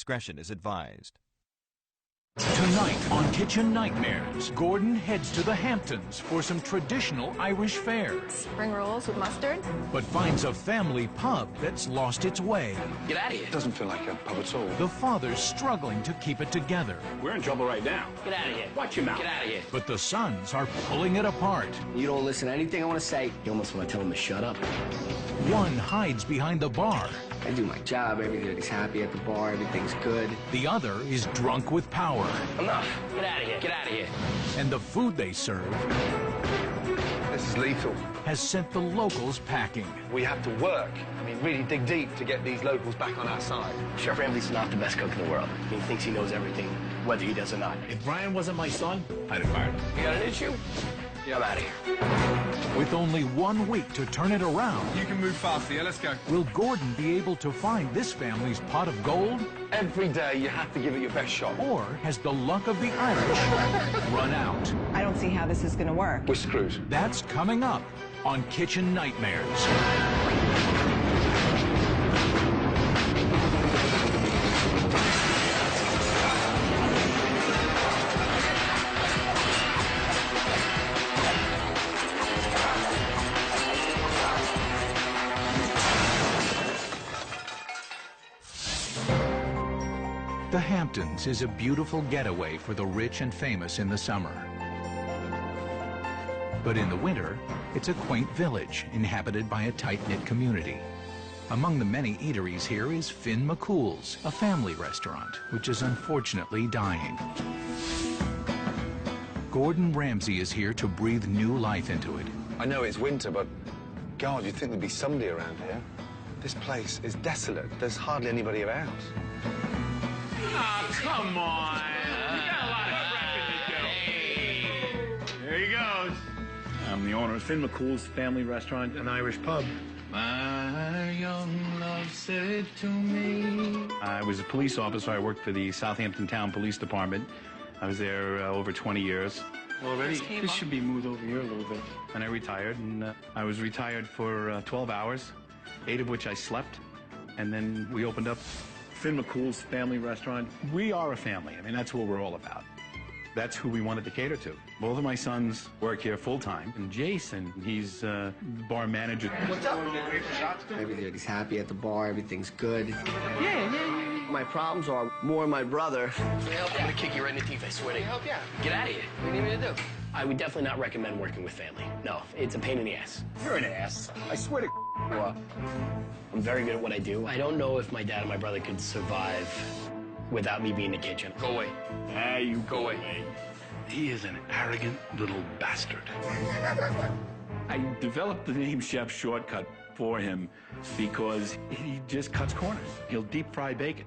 Discretion is advised. Tonight on Kitchen Nightmares, Gordon heads to the Hamptons for some traditional Irish fare. Spring rolls with mustard. But finds a family pub that's lost its way. Get out of here. Doesn't feel like a pub at all. The father's struggling to keep it together. We're in trouble right now. Get out of here. Watch your mouth. Get out of here. But the sons are pulling it apart. You don't listen to anything I want to say. You almost want to tell him to shut up. One hides behind the bar. I do my job. Everybody's happy at the bar. Everything's good. The other is drunk with power. Enough. Get out of here. Get out of here. And the food they serve This is lethal. has sent the locals packing. We have to work. I mean, really dig deep to get these locals back on our side. Chef Ramsay's not the best cook in the world. He thinks he knows everything, whether he does or not. If Brian wasn't my son, I'd have fired him. You got an issue? Yeah, I'm out of here. With only 1 week to turn it around, You can move faster, yeah? Let's go. will Gordon be able to find this family's pot of gold? Every day, you have to give it your best shot. Or has the luck of the Irish run out? I don't see how this is going to work. We're screwed. That's coming up on Kitchen Nightmares. The Hamptons is a beautiful getaway for the rich and famous in the summer. But in the winter, it's a quaint village inhabited by a tight-knit community. Among the many eateries here is McCool's, a family restaurant, which is unfortunately dying. Gordon Ramsay is here to breathe new life into it. I know it's winter, but God, you'd think there'd be somebody around here. This place is desolate. There's hardly anybody around. Oh, come on. You got a lot of prepping to do. There he goes. I'm the owner of McCool's Family Restaurant and Irish Pub. My young love said to me. I was a police officer. I worked for the Southampton Town Police Department. I was there over 20 years. Already, this should be moved over here a little bit. And I retired, and I was retired for 12 hours, 8 of which I slept. And then we opened up McCool's Family Restaurant. We are a family. I mean, that's what we're all about. That's who we wanted to cater to. Both of my sons work here full-time. And Jason, he's the bar manager. What's up? Everybody's happy at the bar. Everything's good. Yeah. My problems are more my brother. I'm gonna kick you right in the teeth, I swear to you. Help you out. Get out of here. What do you need me to do? I would definitely not recommend working with family. No, it's a pain in the ass. You're an ass. I swear to you are. I'm very good at what I do. I don't know if my dad and my brother could survive without me being in the kitchen. Go away. Ah, you go away. He is an arrogant little bastard. I developed the name Chef Shortcut for him because he just cuts corners. He'll deep fry bacon,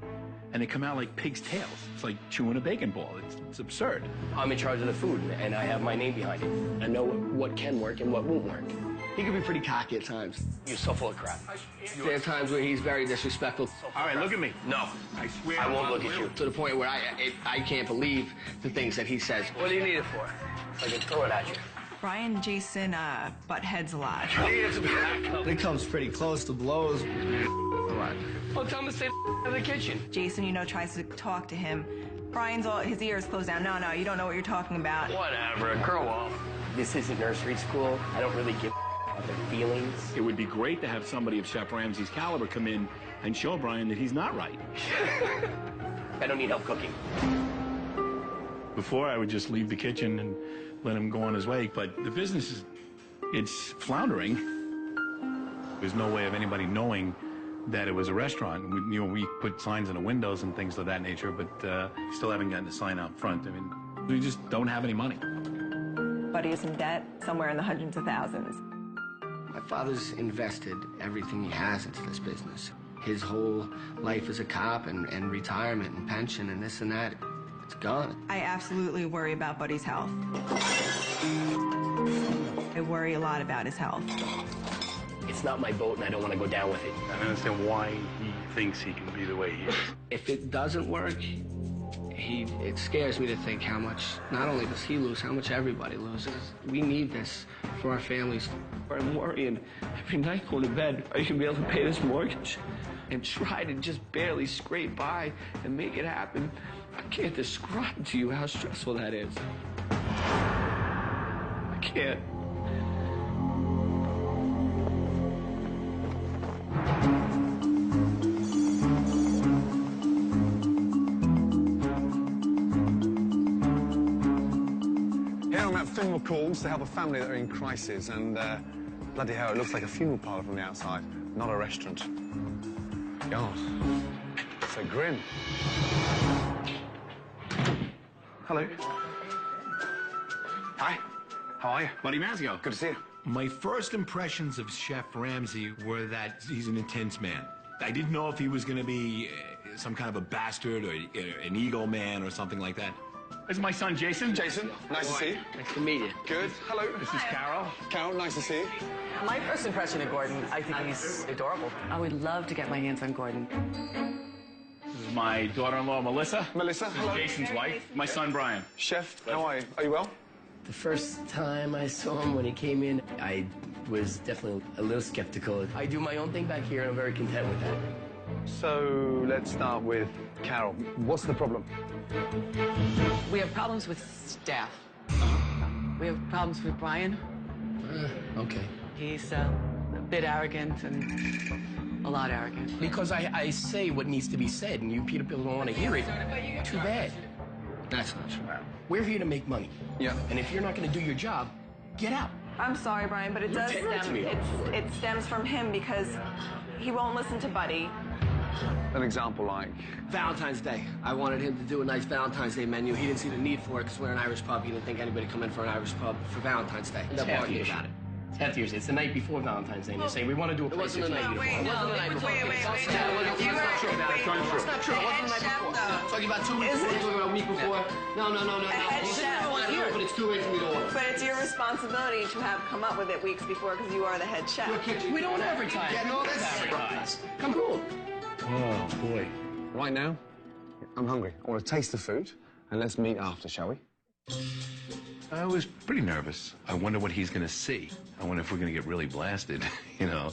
and they come out like pig's tails. It's like chewing a bacon ball. It's absurd. I'm in charge of the food, and I have my name behind it. I know what can work and what won't work. He can be pretty cocky at times. You're so full of crap. There are times where he's very disrespectful. All right, look at me. No. I swear I won't look at you. To the point where I can't believe the things that he says. What do you need it for? I can throw it at you. Brian and Jason butt heads a lot. It comes pretty close to blows. Well, tell him to stay out of the kitchen. Jason, tries to talk to him. Brian's his ears closed down. No, you don't know what you're talking about. Whatever, grow up. This isn't nursery school. I don't really give about their feelings. It would be great to have somebody of Chef Ramsay's caliber come in and show Brian that he's not right. I don't need help cooking. Before, I would just leave the kitchen and let him go on his way, but the business it's floundering. There's no way of anybody knowing that it was a restaurant. We put signs in the windows and things of that nature, but still haven't gotten a sign out front. I mean, we just don't have any money. Buddy is in debt, somewhere in the hundreds of thousands. My father's invested everything he has into this business. His whole life as a cop and retirement and pension and this and that, it's gone. I absolutely worry about Buddy's health. I worry a lot about his health. It's not my boat, and I don't want to go down with it. I don't understand why he thinks he can be the way he is. If it doesn't work, it scares me to think how much, not only does he lose, how much everybody loses. We need this for our families. I'm worrying every night going to bed, are you going to be able to pay this mortgage? and try to just barely scrape by and make it happen. I can't describe to you how stressful that is. I can't. Here I'm at McCool's to help a family that are in crisis, and bloody hell, it looks like a funeral parlour from the outside, not a restaurant. God, so grim. Hello. Hi. How are you? Buddy Mazio. Good to see you. My first impressions of Chef Ramsay were that he's an intense man. I didn't know if he was going to be some kind of a bastard or an ego man or something like that. This is my son, Jason. Jason, nice to see you. Nice to meet you. Good. Hello. This is Carol. Carol, nice to see you. My first impression of Gordon, I think he's adorable. I would love to get my hands on Gordon. This is my daughter-in-law, Melissa. Melissa, This is hello. Jason's wife. My son, Brian. Chef, how are you? Are you well? The first time I saw him when he came in, I was definitely a little skeptical. I do my own thing back here, and I'm very content with that. So let's start with Carol. What's the problem? We have problems with staff. We have problems with Brian. Okay. He's a bit arrogant and a lot arrogant. Because I say what needs to be said, and you people don't want to hear it. Too bad. That's not true. We're here to make money. Yeah. And if you're not going to do your job, get out. I'm sorry, Brian, but it does stem. It stems from him because he won't listen to Buddy. An example like? Valentine's Day. I wanted him to do a nice Valentine's Day menu. He didn't see the need for it because we're an Irish pub. He didn't think anybody come in for an Irish pub for Valentine's Day. It's half the issue. It's half the issue. It's the night before Valentine's Day, and they say, we want to do a It wasn't the night before. It wasn't the night before. That's not true. That's not true. It wasn't the night before. Talking about 2 weeks before, talking about a week before. No. head chef. I want to hear it, but it's too late for me to order. But it's your responsibility to have come up with it weeks before because you are the head chef. We don't advertise. Yeah, no, that's advertise. Come on. Oh, boy. Right now, I'm hungry. I want to taste the food, and let's meet after, shall we? I was pretty nervous. I wonder what he's going to see. I wonder if we're going to get really blasted, you know.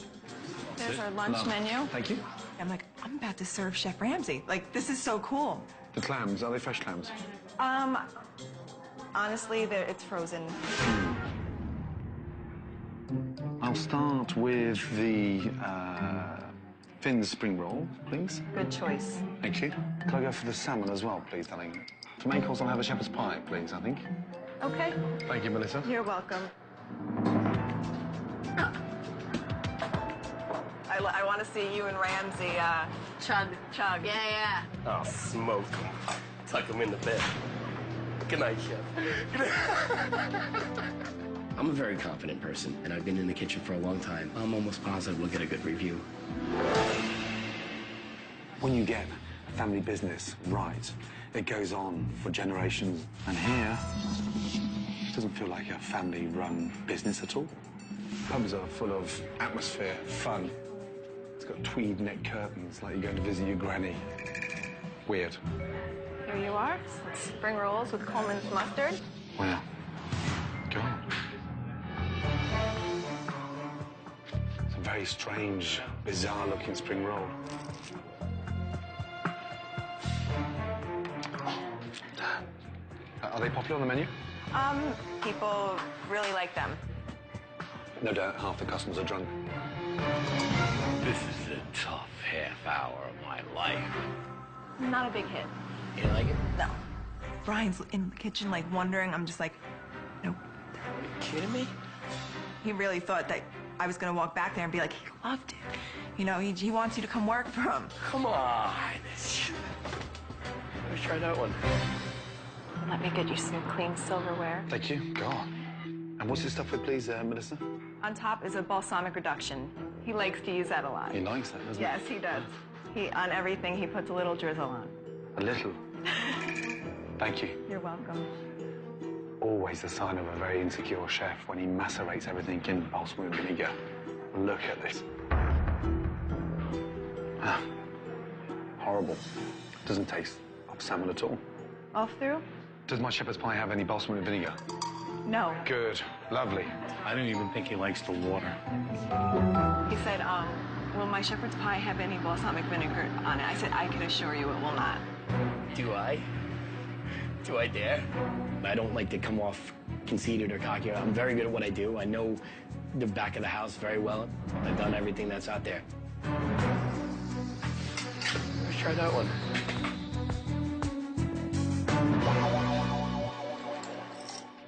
There's our lunch menu. Thank you. I'm like, I'm about to serve Chef Ramsay. Like, this is so cool. The clams, are they fresh clams? Honestly, it's frozen. I'll start with the Finn's spring roll, please. Good choice. Thank you. Can I go for the salmon as well, please, darling? For main course, I'll have a shepherd's pie, please, I think. Okay. Thank you, Melissa. You're welcome. I want to see you and Ramsay chug. Yeah. Oh, smoke him. Tuck him in the bed. Good night, Chef. I'm a very confident person, and I've been in the kitchen for a long time. I'm almost positive we'll get a good review. When you get a family business right, it goes on for generations. And here, it doesn't feel like a family-run business at all. Pubs are full of atmosphere, fun. It's got tweed neck curtains, like you're going to visit your granny. Weird. Here you are. Spring rolls with Coleman's mustard. Wow. God. It's a very strange, bizarre-looking spring roll. Are they popular on the menu? People really like them. No doubt half the customers are drunk. This is a tough half hour of my life. Not a big hit. You like it? No. Brian's in the kitchen, like, wondering. I'm just like, nope. Are you kidding me? He really thought that I was going to walk back there and be like, he loved it. You know, he wants you to come work for him. Come on. Let's try that one. Let me get you some clean silverware. Thank you. God. And what's this stuff with, please, Melissa? On top is a balsamic reduction. He likes to use that a lot. He likes that, doesn't Yes, he does. On everything, he puts a little drizzle on. he? A little. Thank you. You're welcome. Always a sign of a very insecure chef when he macerates everything in balsam and vinegar. Look at this. Ah, horrible. Doesn't taste of salmon at all. Off through? Does my shepherd's pie have any balsam and vinegar? No. Good. Lovely. I don't even think he likes the water. He said, will my shepherd's pie have any balsamic vinegar on it? I said, I can assure you it will not. Do I? Do I dare? I don't like to come off conceited or cocky. I'm very good at what I do. I know the back of the house very well. I've done everything that's out there. Let's try that one.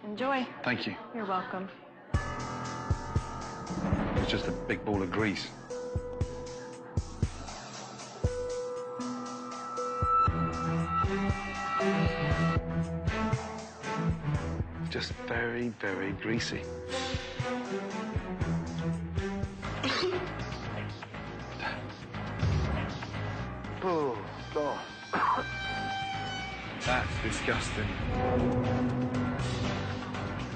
Enjoy. Thank you. You're welcome. It's just a big ball of grease. Just very, very greasy. Oh, God. That's disgusting.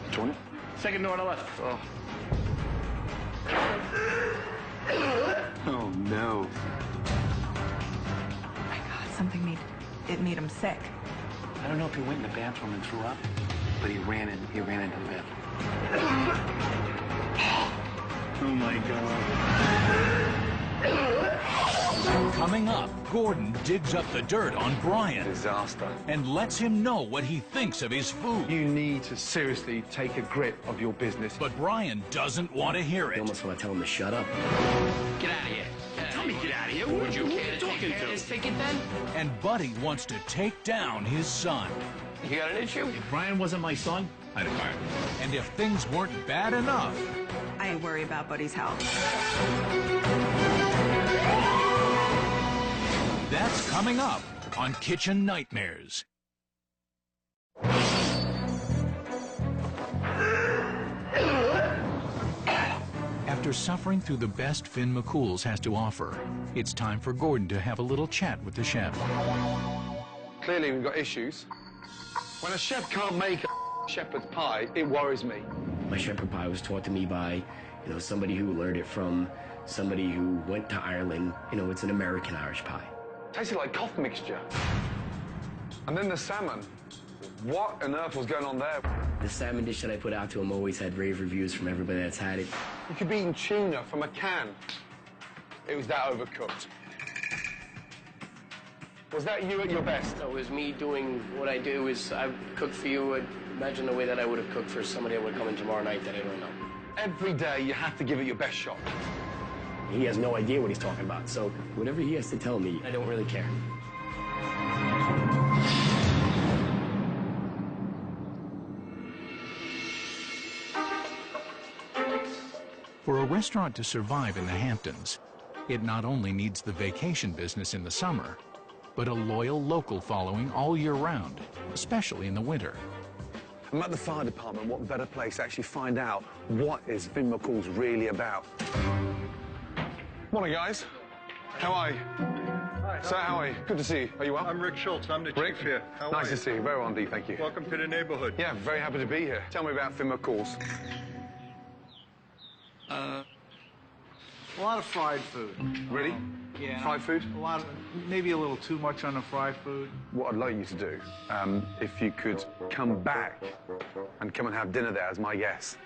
Do you want it? Second door on the left. Oh. Oh, no. Oh my God, something made him sick. I don't know if he went in the bathroom and threw up, but he ran into the bathroom. Oh, my God. Coming up, Gordon digs up the dirt on Brian Disaster. and lets him know what he thinks of his food. You need to seriously take a grip of your business. But Brian doesn't want to hear I it. almost want to tell him to shut up. Get out of here. Tell me, get out of here. Would you care to Talking to this ticket then? And Buddy wants to take down his son. You got an issue? If Brian wasn't my son, I'd have fired him. And if things weren't bad enough, I worry about Buddy's health. that's coming up on Kitchen Nightmares. After suffering through the best Finn McCool's has to offer, it's time for Gordon to have a little chat with the chef. Clearly, we've got issues. When a chef can't make a shepherd's pie, it worries me. My shepherd pie was taught to me by, somebody who learned it from somebody who went to Ireland. It's an American Irish pie. Tasted like cough mixture. And then the salmon. What on earth was going on there? The salmon dish that I put out to him always had rave reviews from everybody that's had it. You could be eating tuna from a can. It was that overcooked. Was that you at your best? It was me doing what I do. I cook for you. Imagine the way that I would have cooked for somebody that would come in tomorrow night that I don't know. Every day you have to give it your best shot. He has no idea what he's talking about, so whatever he has to tell me, I don't really care. For a restaurant to survive in the Hamptons, it not only needs the vacation business in the summer, but a loyal local following all year round, especially in the winter. I'm at the fire department. What better place to actually find out what is Finn McCool's really about? Morning, guys. How are you? Hi. Sir, how are you? Good to see you. Are you well? I'm Rick Schultz. I'm the Rick? chief here. How nice are you? to see you. Very well indeed, thank you. Welcome to the neighborhood. Yeah, very happy to be here. Tell me about Finn McCool's. A lot of fried food. Really? Yeah. Fried food? Maybe a little too much on the fried food. What I'd like you to do, if you could come back and come and have dinner there as my guest.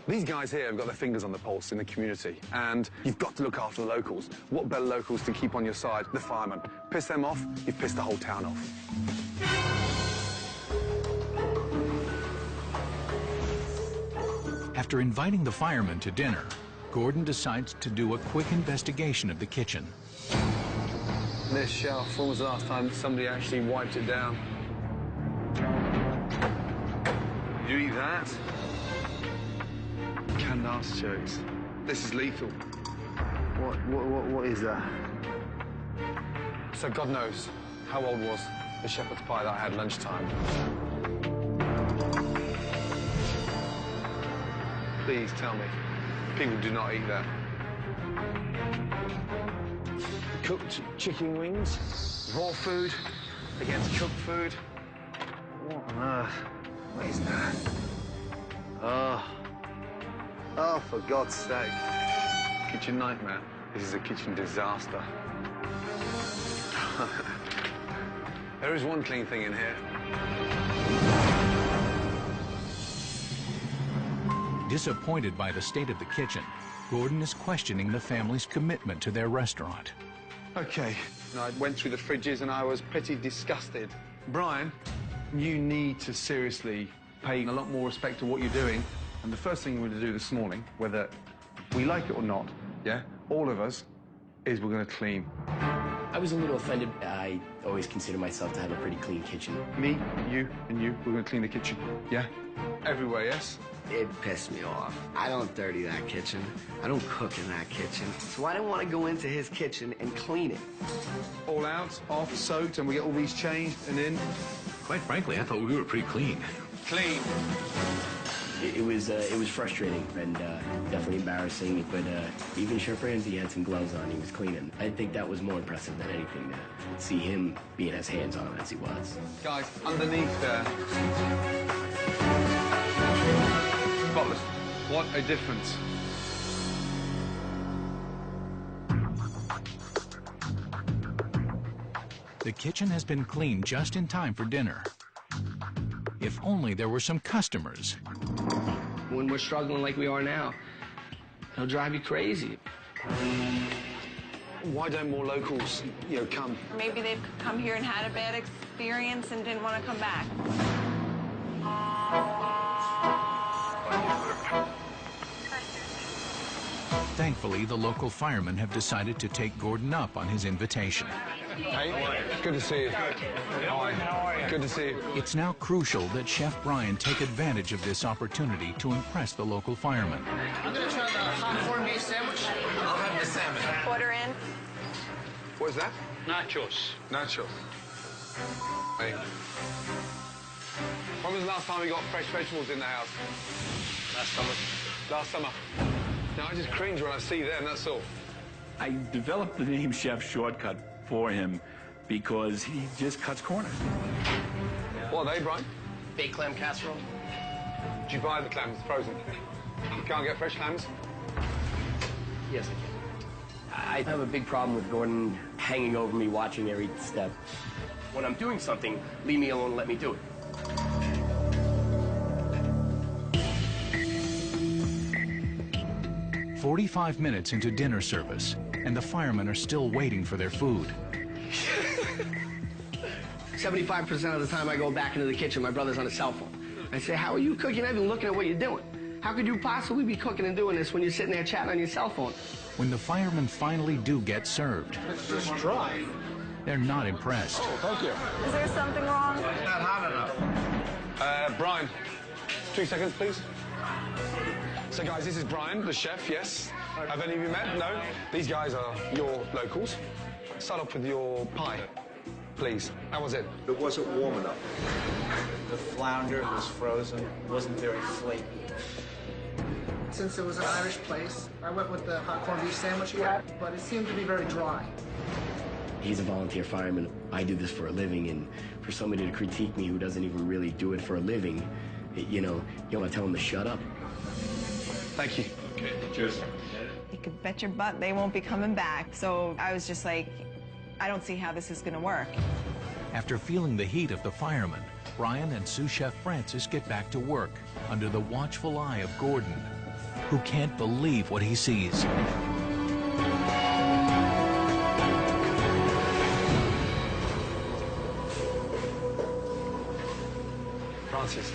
These guys here have got their fingers on the pulse in the community, and you've got to look after the locals. What better locals to keep on your side? The firemen. Piss them off, you've pissed the whole town off. After inviting the firemen to dinner, Gordon decides to do a quick investigation of the kitchen. This shelf, when was the last time somebody actually wiped it down? You eat that? Canned artichokes. This is lethal. What is that? So God knows how old was the shepherd's pie that I had lunchtime. Please tell me, people do not eat that. Cooked chicken wings, raw food against cooked food. What on earth? What is that? Oh, for God's sake. Kitchen nightmare. This is a kitchen disaster. There is one clean thing in here. Disappointed by the state of the kitchen, Gordon is questioning the family's commitment to their restaurant. Okay. I went through the fridges and I was pretty disgusted. Brian, you need to seriously pay a lot more respect to what you're doing. And the first thing we're going to do this morning, whether we like it or not, yeah, all of us, is we're going to clean. I was a little offended. I always consider myself to have a pretty clean kitchen. Me, you, and you, we're going to clean the kitchen, yeah? Everywhere, yes? It pissed me off. I don't dirty that kitchen. I don't cook in that kitchen. So I didn't want to go into his kitchen and clean it. All out, off, soaked, and we get all these changed and in. Quite frankly, I thought we were pretty clean. Clean. It was frustrating and definitely embarrassing, but even Chef Ramsay had some gloves on. He was cleaning. I think that was more impressive than anything, to see him being as hands-on as he was. Guys, underneath there. Spotless. What a difference. The kitchen has been cleaned just in time for dinner. If only there were some customers. When we're struggling like we are now, it'll drive you crazy. Why don't more locals, come? Maybe they've come here and had a bad experience and didn't want to come back. Thankfully, the local firemen have decided to take Gordon up on his invitation. Hey, good to see you. Hi. Good to see you. It's now crucial that Chef Brian take advantage of this opportunity to impress the local firemen. I'm going to try the hot corned beef sandwich. I'll have the salmon. Order in. What is that? Nachos. Nachos. Hey. When was the last time we got fresh vegetables in the house? Last summer. Last summer. No, I just cringe when I see them, that's all. I developed the name Chef Shortcut for him because he just cuts corners. What are they, Brian? Baked clam casserole. Did you buy the clams frozen? You can't get fresh clams? Yes, I can. I have a big problem with Gordon hanging over me, watching every step. When I'm doing something, leave me alone and let me do it. "45 minutes into dinner service, and the firemen are still waiting for their food. 75% of the time I go back into the kitchen, my brother's on his cell phone. I say, how are you cooking? I've been looking at what you're doing. How could you possibly be cooking and doing this when you're sitting there chatting on your cell phone? When the firemen finally do get served, It's just dry. they're not impressed. Oh, thank you. Is there something wrong? It's not hot enough. Brian, 2 seconds, please. So, guys, this is Brian, the chef, yes. Have any of you met? No? These guys are your locals. Start off with your pie, please. How was it? It wasn't warm enough. The flounder was frozen. It wasn't very flaky. Since it was an Irish place, I went with the hot corned beef sandwich you had, but it seemed to be very dry. He's a volunteer fireman. I do this for a living, and for somebody to critique me who doesn't even really do it for a living, you want to tell him to shut up. Thank you. Okay, cheers. You could bet your butt they won't be coming back. So I was just like, I don't see how this is going to work. After feeling the heat of the firemen, Brian and sous chef Francis get back to work under the watchful eye of Gordon, who can't believe what he sees. Francis.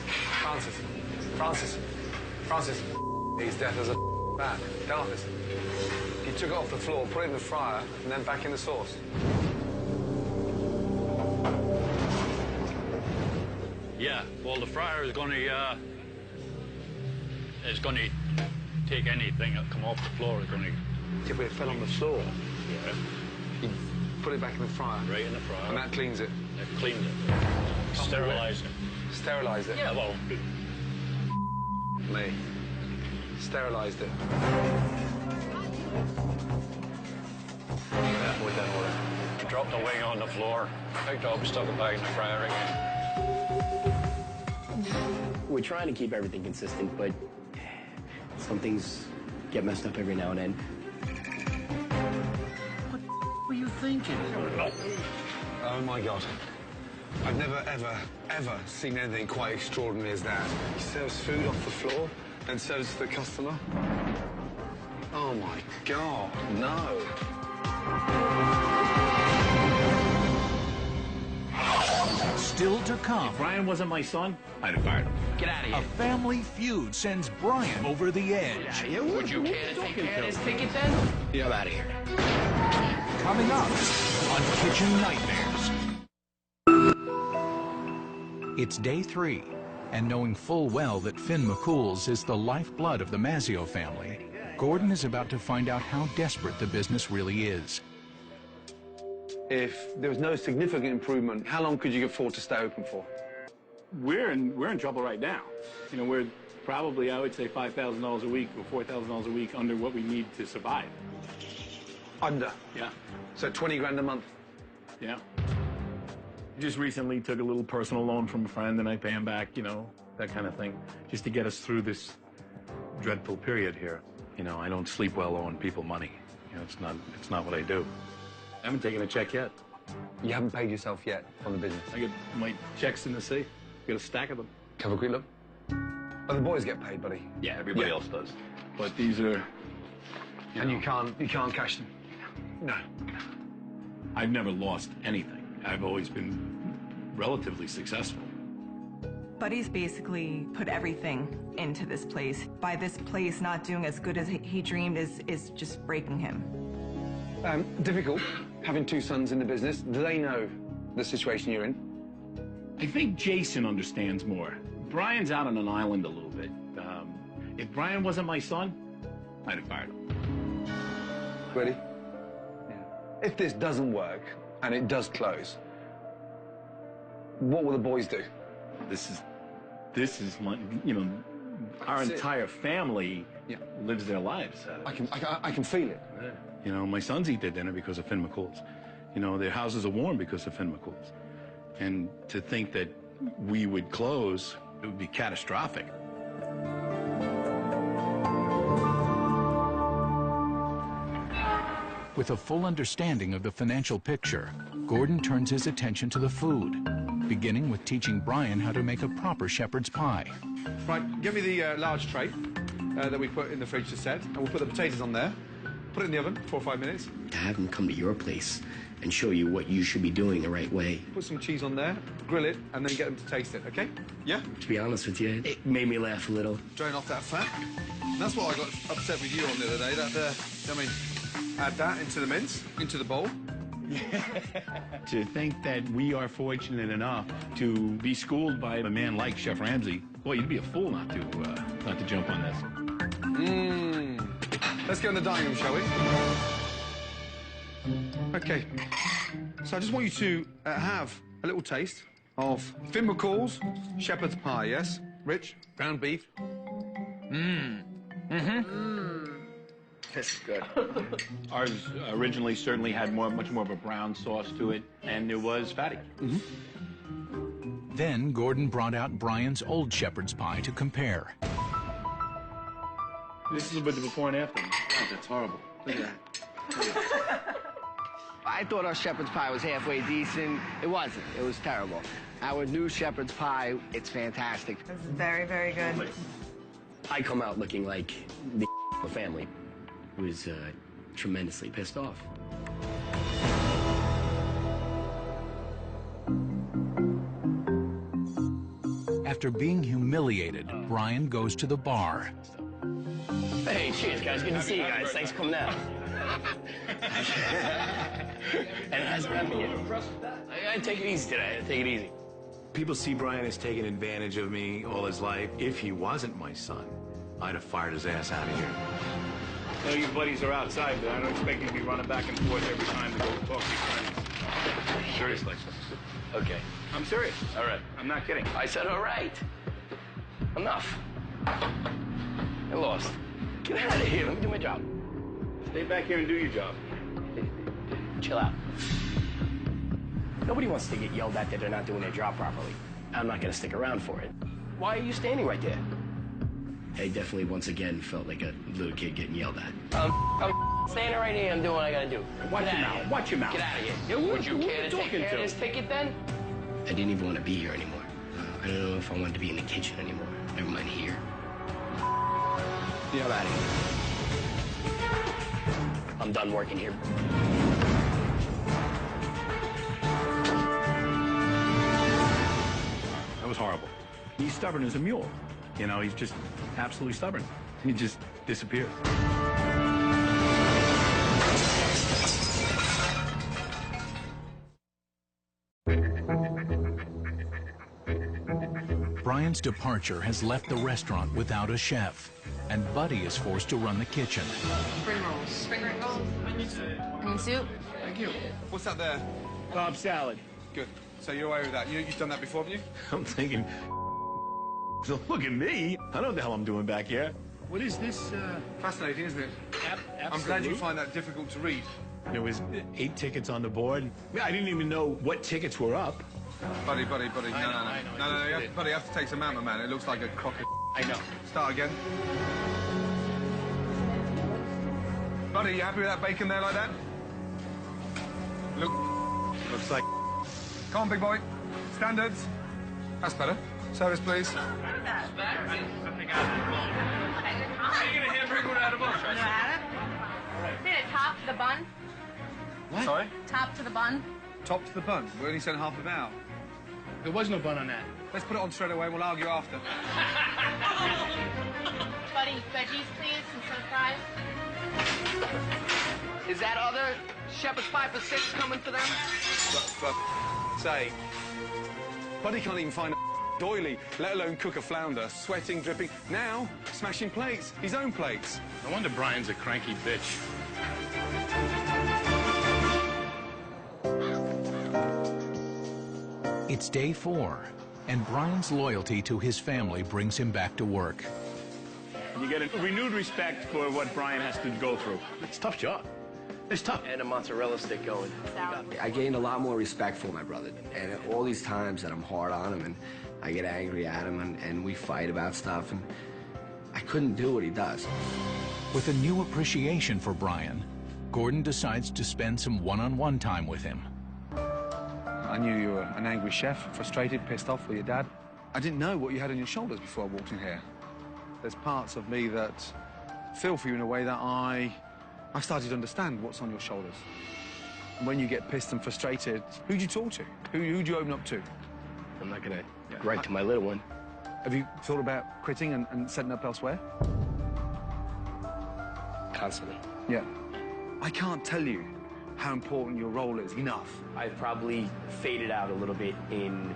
He's deaf as a bat. Get off this. He took it off the floor, put it in the fryer, and then back in the sauce. Yeah, well, the fryer is going to take anything that come off the floor. It's going to. Yeah, but it fell on the floor. Yeah. He put it back in the fryer. Right in the fryer. And that cleans it. That cleans it. Sterilize it. Sterilise it. Yeah, well. Me. Sterilised it. Yeah, what that was. I dropped the wing on the floor, picked up, stuck it back in the fryer again. We're trying to keep everything consistent, but some things get messed up every now and then. What were you thinking? Oh, my God. I've never, ever seen anything quite extraordinary as that. He serves food off the floor, And so does the customer. Oh, my God, no. Still to come. If Brian wasn't my son, I'd have fired him. Get out of A here. family feud sends Brian over the edge. Would you care to take care of this ticket then? I'm out of here. Coming up on Kitchen Nightmares. It's day 3, and knowing full well that Finn McCool's is the lifeblood of the Mazzio family, Gordon is about to find out how desperate the business really is. If there was no significant improvement, how long could you afford to stay open for? We're in trouble right now. You know, we're probably, I would say, $5,000 a week or $4,000 a week under what we need to survive. Under? Yeah. So 20 grand a month? Yeah. Just recently took a little personal loan from a friend and I pay him back, you know, that kind of thing, just to get us through this dreadful period here. You know, I don't sleep well owing people money. You know, it's not what I do. I haven't taken a check yet. You haven't paid yourself yet on the business? I get my checks in the safe. Got a stack of them. Have a quick look. Oh, the boys get paid, buddy. Yeah, everybody else does. But these are... And you can't cash them? No. I've never lost anything. I've always been relatively successful. Buddy's basically put everything into this place. By this place not doing as good as he dreamed is just breaking him. Difficult, having 2 sons in the business. Do they know the situation you're in? I think Jason understands more. Brian's out on an island a little bit. If Brian wasn't my son, I'd have fired him. Ready? Yeah. If this doesn't work, and it does close, what will the boys do? This is my, you know, our entire family lives their lives. I can feel it. Yeah. You know, my sons eat their dinner because of Finn McCool's. You know, their houses are warm because of Finn McCool's. And to think that we would close, it would be catastrophic. With a full understanding of the financial picture, Gordon turns his attention to the food, beginning with teaching Brian how to make a proper shepherd's pie. Right, give me the large tray that we put in the fridge to set, and we'll put the potatoes on there. Put it in the oven, 4 or 5 minutes. To have him come to your place and show you what you should be doing the right way. Put some cheese on there, grill it, and then get them to taste it, okay? Yeah? To be honest with you, it made me laugh a little. Drain off that fat. And that's what I got upset with you on the other day, add that into the mince, into the bowl. To think that we are fortunate enough to be schooled by a man like Chef Ramsay, boy, you'd be a fool not to jump on this. Let's go in the dining room, shall we? Okay. So I just want you to have a little taste of Finn McCool's shepherd's pie, yes? Rich, ground beef. This is good. Ours originally certainly had much more of a brown sauce to it, and it was fatty. Then Gordon brought out Brian's old shepherd's pie to compare. This is with the before and after. God, that's horrible. Look at that. I thought our shepherd's pie was halfway decent. It wasn't. It was terrible. Our new shepherd's pie, it's fantastic. It's very, very good. I come out looking like the family was tremendously pissed off. After being humiliated, Brian goes to the bar. Hey, cheers, guys. Good to see you guys. Thanks for coming out. And it hasn't happened yet. I take it easy today. I take it easy. People see Brian as taking advantage of me all his life. If he wasn't my son, I'd have fired his ass out of here. I know your buddies are outside, but I don't expect you to be running back and forth every time to go talk to your friends. Seriously. Okay. I'm serious. All right. I'm not kidding. I said all right. Enough. I lost. Get out of here. Let me do my job. Stay back here and do your job. Chill out. Nobody wants to get yelled at that they're not doing their job properly. I'm not going to stick around for it. Why are you standing right there? I definitely, once again, felt like a little kid getting yelled at. I'm standing right here. I'm doing what I gotta do. Watch your mouth. Watch your mouth. Get out of here. Would you care to take care of this ticket then? I didn't even want to be here anymore. I don't know if I wanted to be in the kitchen anymore. Never mind here. I'm out of here. I'm done working here. That was horrible. He's stubborn as a mule. You know, he's just absolutely stubborn. He just disappeared. Brian's departure has left the restaurant without a chef, and Buddy is forced to run the kitchen. Spring rolls. Spring rolls. Onion soup. Thank you. What's that there? Cobb salad. Good. So you're away with that. You've done that before, haven't you? I'm thinking, so look at me. I know what the hell I'm doing back here. What is this? Fascinating, isn't it? I'm glad you find that difficult to read. There was 8 tickets on the board. I didn't even know what tickets were up. Buddy. No. Buddy, you have to take some ammo, man. It looks like a crock of... I know. Start again. Buddy, you happy with that bacon there like that? Looks like... Come on, big boy. Standards. That's better. Service, please. Can I get a hamburger without a bun? Did it top to the bun? What? Sorry? Top to the bun? Top to the bun. We only sent half of it out. There was no bun on that. Let's put it on straight away. We'll argue after. Buddy, veggies, please, instead of fries. Is that other shepherd's pie for 6 coming for them? For sake. Buddy can't even find a doily, let alone cook a flounder. Sweating, dripping. Now, smashing plates. His own plates. No wonder Brian's a cranky bitch. It's day 4, and Brian's loyalty to his family brings him back to work. You get a renewed respect for what Brian has to go through. It's a tough job. It's tough. And a mozzarella stick going. I gained a lot more respect for my brother. And all these times that I'm hard on him and I get angry at him and we fight about stuff, and I couldn't do what he does. With a new appreciation for Brian, Gordon decides to spend some one-on-one time with him. I knew you were an angry chef, frustrated, pissed off with your dad. I didn't know what you had on your shoulders before I walked in here. There's parts of me that feel for you in a way that I started to understand what's on your shoulders. And when you get pissed and frustrated, who do you talk to? Who do you open up to? I'm not gonna write to my little one. Have you thought about quitting and setting up elsewhere? Constantly. Yeah. I can't tell you how important your role is enough. I've probably faded out a little bit in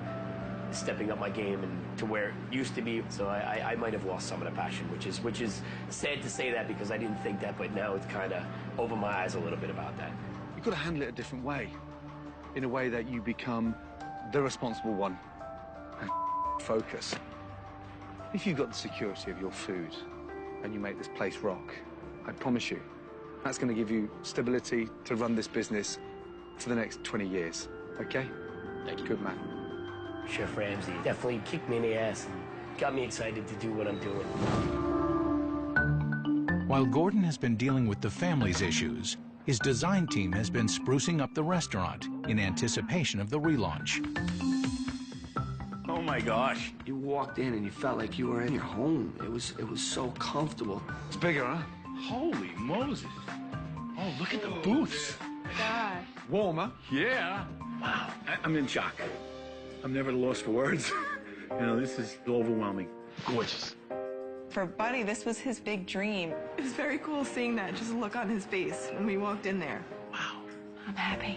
stepping up my game and to where it used to be. So I might have lost some of the passion, which is sad to say that because I didn't think that, but now it's kind of over my eyes a little bit about that. You've got to handle it a different way, in a way that you become the responsible one and focus. If you've got the security of your food and you make this place rock, I promise you, that's going to give you stability to run this business for the next 20 years, okay? Thank you. Good man. Chef Ramsay definitely kicked me in the ass and got me excited to do what I'm doing. While Gordon has been dealing with the family's issues, his design team has been sprucing up the restaurant in anticipation of the relaunch. Oh my gosh. You walked in and you felt like you were in your home. It was so comfortable. It's bigger, huh? Holy Moses. Oh, look at the booths. Gosh. Warmer. Yeah. Wow. I'm in shock. I'm never at a loss for words. You know, this is overwhelming. Gorgeous. For Buddy, this was his big dream. It was very cool seeing that just look on his face when we walked in there. Wow. I'm happy.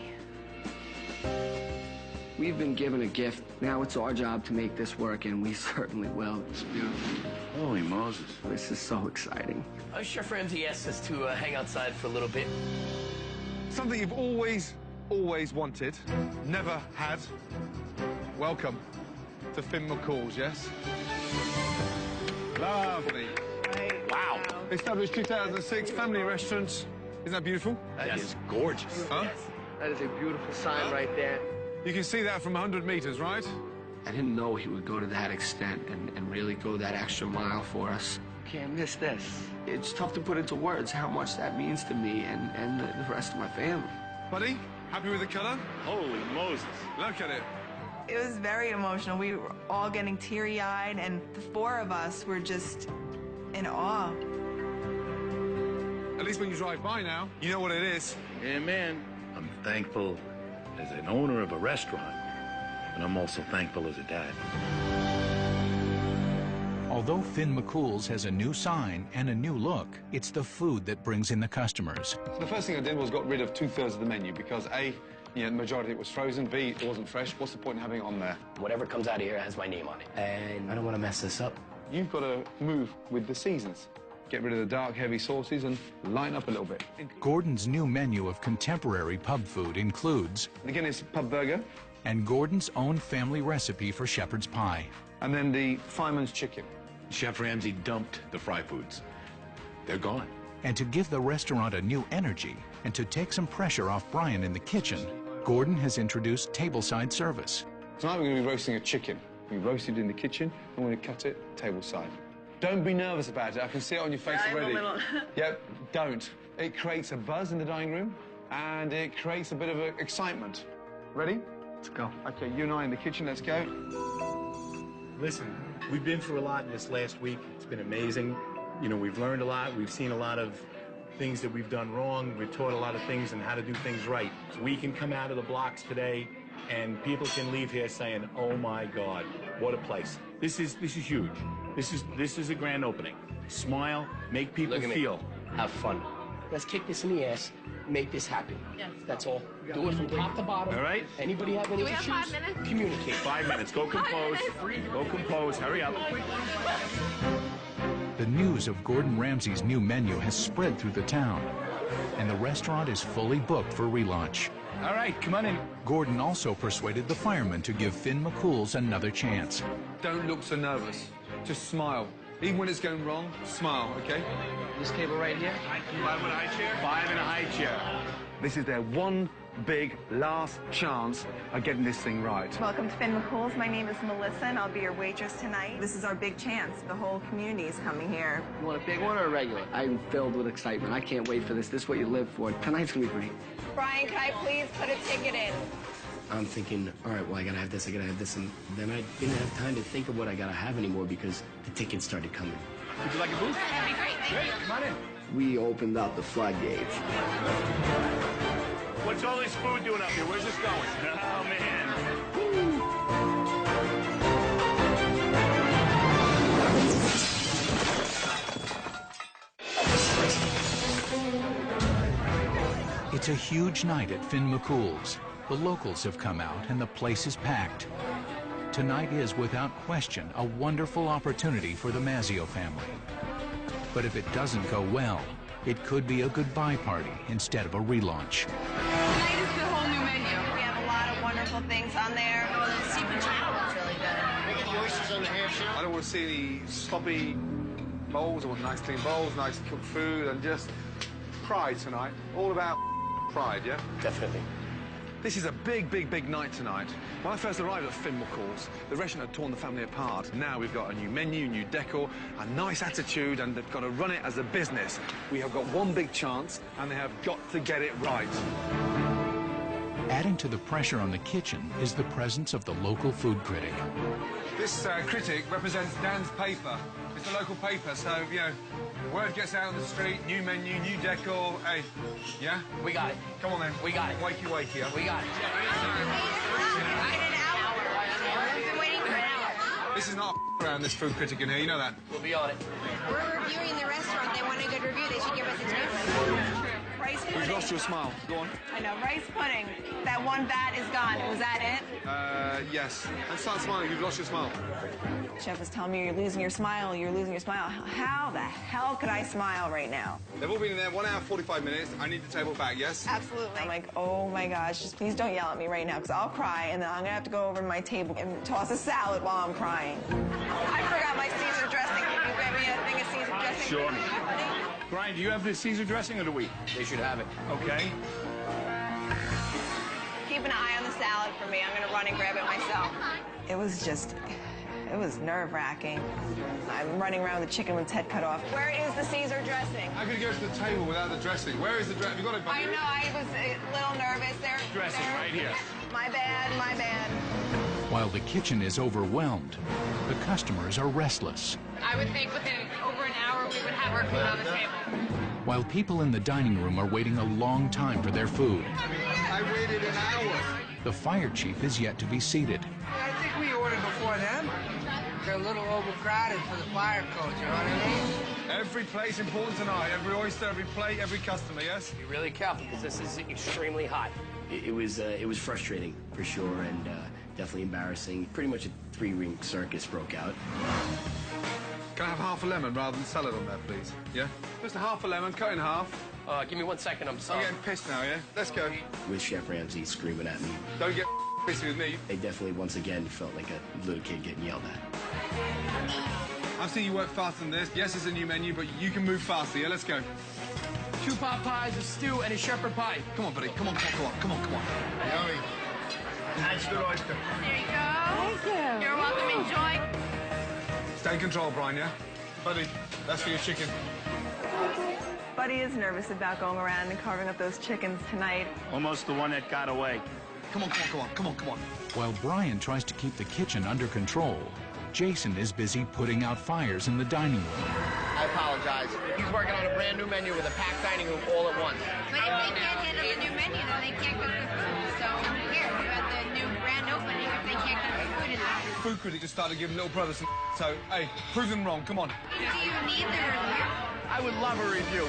We've been given a gift. Now it's our job to make this work, and we certainly will. It's beautiful. Holy Moses. This is so exciting. Chef Ramsay asked us to hang outside for a little bit. Something you've always wanted, never had. Welcome to McCool's, yes? Lovely. Wow. Established 2006, family restaurant. Isn't that beautiful? That is gorgeous. Huh? Yes. That is a beautiful sign right there. You can see that from 100 meters, right? I didn't know he would go to that extent and really go that extra mile for us. Can't miss this. It's tough to put into words how much that means to me and the rest of my family. Buddy, happy with the color? Holy Moses. Look at it. It was very emotional. We were all getting teary-eyed, and the 4 of us were just in awe. At least when you drive by now, you know what it is. Yeah, man. I'm thankful as an owner of a restaurant, and I'm also thankful as a dad. Although Finn McCool's has a new sign and a new look, it's the food that brings in the customers. So the first thing I did was got rid of 2/3 of the menu because A, the majority of it was frozen, B, it wasn't fresh. What's the point in having it on there? Whatever comes out of here has my name on it, and I don't want to mess this up. You've got to move with the seasons. Get rid of the dark, heavy sauces and lighten up a little bit. Gordon's new menu of contemporary pub food includes... Again, it's pub burger. And Gordon's own family recipe for shepherd's pie. And then the fireman's chicken. Chef Ramsay dumped the fry foods. They're gone. And to give the restaurant a new energy and to take some pressure off Brian in the kitchen, Gordon has introduced tableside service. Tonight we're going to be roasting a chicken. We roasted in the kitchen, and we're going to cut it tableside. Don't be nervous about it. I can see it on your face already. Yep, don't. It creates a buzz in the dining room, and it creates a bit of excitement. Ready? Let's go. Okay, you and I in the kitchen, let's go. Listen, we've been through a lot in this last week. It's been amazing. You know, we've learned a lot. We've seen a lot of things that we've done wrong. We've taught a lot of things and how to do things right. So we can come out of the blocks today and people can leave here saying, oh my God, what a place. This is huge. This is a grand opening. Smile, make people feel. Have fun. Let's kick this in the ass, make this happen. Yes. That's all. Do it from top to bottom. All right? Anybody have any Do we have issues? 5 minutes? Communicate. 5 minutes. Go compose. Go compose. Hurry up. The news of Gordon Ramsay's new menu has spread through the town, and the restaurant is fully booked for relaunch. All right, come on in. Gordon also persuaded the firemen to give Finn McCool's another chance. Don't look so nervous. Just smile. Even when it's going wrong, smile, okay? This table right here? 5 in a high chair? 5 in a high chair. This is their one big last chance at getting this thing right. Welcome to Finn McCool's. My name is Melissa, and I'll be your waitress tonight. This is our big chance. The whole community is coming here. You want a big one or a regular? I'm filled with excitement. I can't wait for this. This is what you live for. Tonight's gonna be great. Brian, can I please put a ticket in? I'm thinking, all right, well, I gotta have this, and then I didn't have time to think of what I gotta have anymore because the tickets started coming. Would you like a booth? That'd be great, thank you. Come on in. We opened up the floodgates. What's all this food doing up here? Where's this going? Oh, man. It's a huge night at Finn McCool's. The locals have come out and the place is packed. Tonight is, without question, a wonderful opportunity for the Mazzio family. But if it doesn't go well, it could be a goodbye party instead of a relaunch. Tonight is the whole new menu. We have a lot of wonderful things on there. The seafood channel looks really good. I don't want to see any sloppy bowls. I want nice clean bowls, nice cooked food, and just pride tonight. All about pride, yeah? Definitely. This is a big, big, big night tonight. When I first arrived at Finn McCool's, the restaurant had torn the family apart. Now we've got a new menu, new decor, a nice attitude, and they've got to run it as a business. We have got one big chance, and they have got to get it right. Adding to the pressure on the kitchen is the presence of the local food critic. This critic represents Dan's paper. It's a local paper, so, you know, word gets out on the street, new menu, new decor. Hey, yeah? We got it. Come on, then. We got it. Wakey, wakey, huh? We got it. We've been waiting for an hour. This is not around this food critic in here, you know that? We'll be on it. We're reviewing the restaurant. They want a good review. They should give us a tip. Rice You've pudding. lost your smile. Go on. I know, rice pudding. That one bat is gone. Was that it? Yes. And start smiling. You've lost your smile. Chef was telling me you're losing your smile. You're losing your smile. How the hell could I smile right now? They've all been in there 1 hour, 45 minutes. I need the table back, yes? Absolutely. I'm like, oh my gosh, just please don't yell at me right now, because I'll cry, and then I'm gonna have to go over to my table and toss a salad while I'm crying. I forgot my Caesar dressing. Can you grab me a thing of Caesar dressing? Sure. Brian, do you have the Caesar dressing or do we? They should have it. Okay. Keep an eye on the salad for me. I'm gonna run and grab it myself. It was nerve-wracking. I'm running around with the chicken with its head cut off. Where is the Caesar dressing? How could you go to the table without the dressing? Where is the dressing? Have you got it, buddy? I know, I was a little nervous there. Dressing right here. My bad, my bad. While the kitchen is overwhelmed, the customers are restless. I would think within over an hour we would have our food on the table. While people in the dining room are waiting a long time for their food, I waited an hour. the fire chief is yet to be seated. I think we ordered before them. They're a little overcrowded for the fire codes, you know what I mean? Every plate's important tonight. Every oyster, every plate, every customer, yes? Be really careful because this is extremely hot. It was frustrating for sure, and definitely embarrassing. Pretty much a three-ring circus broke out. Can I have half a lemon rather than salad on there, please? Yeah? Just a half a lemon, cut in half. Give me 1 second, I'm sorry. I'm getting pissed now, yeah? Let's go. With Chef Ramsay screaming at me. Don't get pissy with me. I definitely, once again, felt like a little kid getting yelled at. I've seen you work faster than this. Yes, it's a new menu, but you can move faster, yeah? Let's go. 2 pot pies, a stew, and a shepherd pie. Come on, buddy. Come on. Yummy. That's good oyster. There you go. Thank you. You're welcome. Enjoy. Stay in control, Brian, yeah? Buddy, that's for your chicken. Buddy is nervous about going around and carving up those chickens tonight. Almost the one that got away. Come on. While Brian tries to keep the kitchen under control, Jason is busy putting out fires in the dining room. I apologize. He's working on a brand new menu with a packed dining room all at once. But if they can't handle the new menu, then they can't cook the food. So here, we're at the new grand opening. If they can't cook the food in there. Food critic just started giving little brother some so, hey, prove them wrong. Come on. Do you need the review? I would love a review.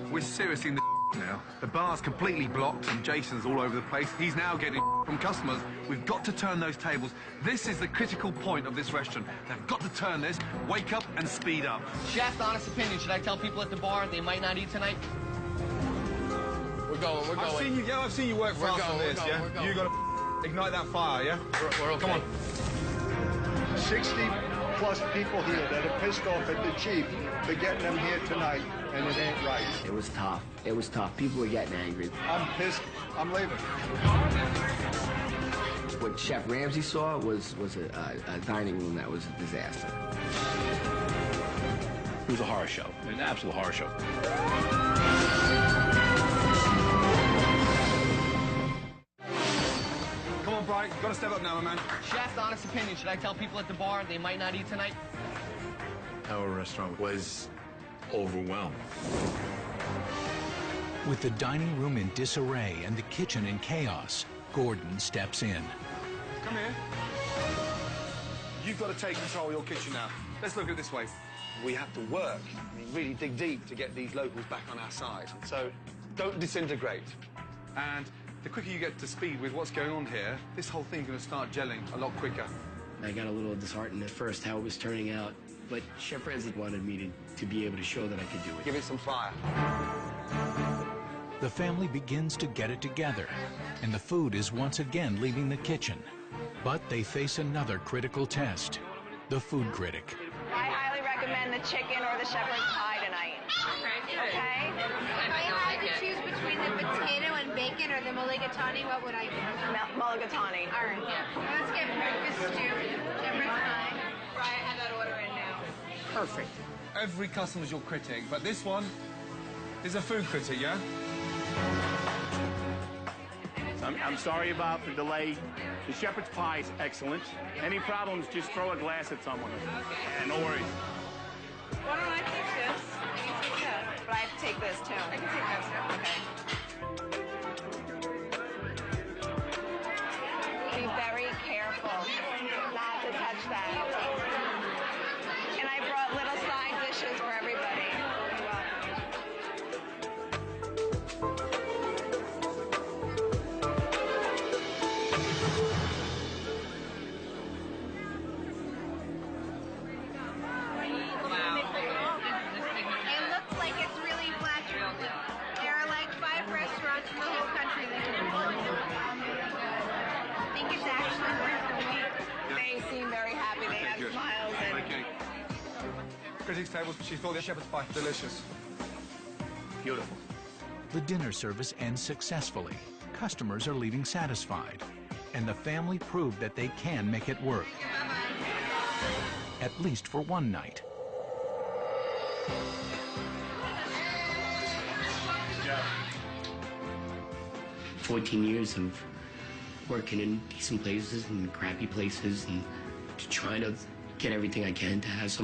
We're seriously in the now. The bar's completely blocked and Jason's all over the place. He's now getting from customers. We've got to turn those tables. This is the critical point of this restaurant. They've got to turn this, wake up and speed up. Chef, honest opinion, should I tell people at the bar they might not eat tonight? We're going. I've seen you work fast on this, yeah? We're going. You got to ignite that fire, yeah? We're okay. Come on. 60+ people here that are pissed off at the chief for getting them here tonight, and it ain't right. It was tough. People were getting angry. I'm pissed. I'm leaving. What Chef Ramsay saw was a dining room that was a disaster. It was a horror show, an absolute horror show. Come on, Brian. Got to step up now, my man. Chef, honest opinion, should I tell people at the bar they might not eat tonight? Our restaurant was overwhelmed. With the dining room in disarray and the kitchen in chaos, Gordon steps in. Come here. You've got to take control of your kitchen now. Let's look at it this way. We have to work, really dig deep to get these locals back on our side. So don't disintegrate. And the quicker you get to speed with what's going on here, this whole thing's going to start gelling a lot quicker. I got a little disheartened at first how it was turning out, but Chef Ramsay wanted me to be able to show that I could do it. Give it some fire. The family begins to get it together, and the food is once again leaving the kitchen. But they face another critical test, the food critic. I highly recommend the chicken or the shepherd's pie tonight. Okay? If I had to choose between the potato and bacon or the mulligatawny, what would I do? Mulligatawny. All right. Let's get breakfast stew, shepherd's pie. Brian, have that order in now. Perfect. Every customer's your critic, but this one is a food critic, yeah? I'm sorry about the delay. The shepherd's pie is excellent. Any problems, just throw a glass at someone. And no worries. Why don't I take this? And you take that. But I have to take this, too. I can take that, too. Okay. Be very careful not to touch that. And I brought little side dishes for everybody. You're welcome. It looks like it's really flat. There are like 5 restaurants in the whole country that can I think it's actually worth the wait. They seem very happy. They have Good. smiles. And Okay. Critics' table, she thought the shepherd's pie delicious. Beautiful. The dinner service ends successfully. Customers are leaving satisfied, and the family proved that they can make it work. At least for one night. Yeah. 14 years of working in decent places and crappy places and trying to get everything I can to have some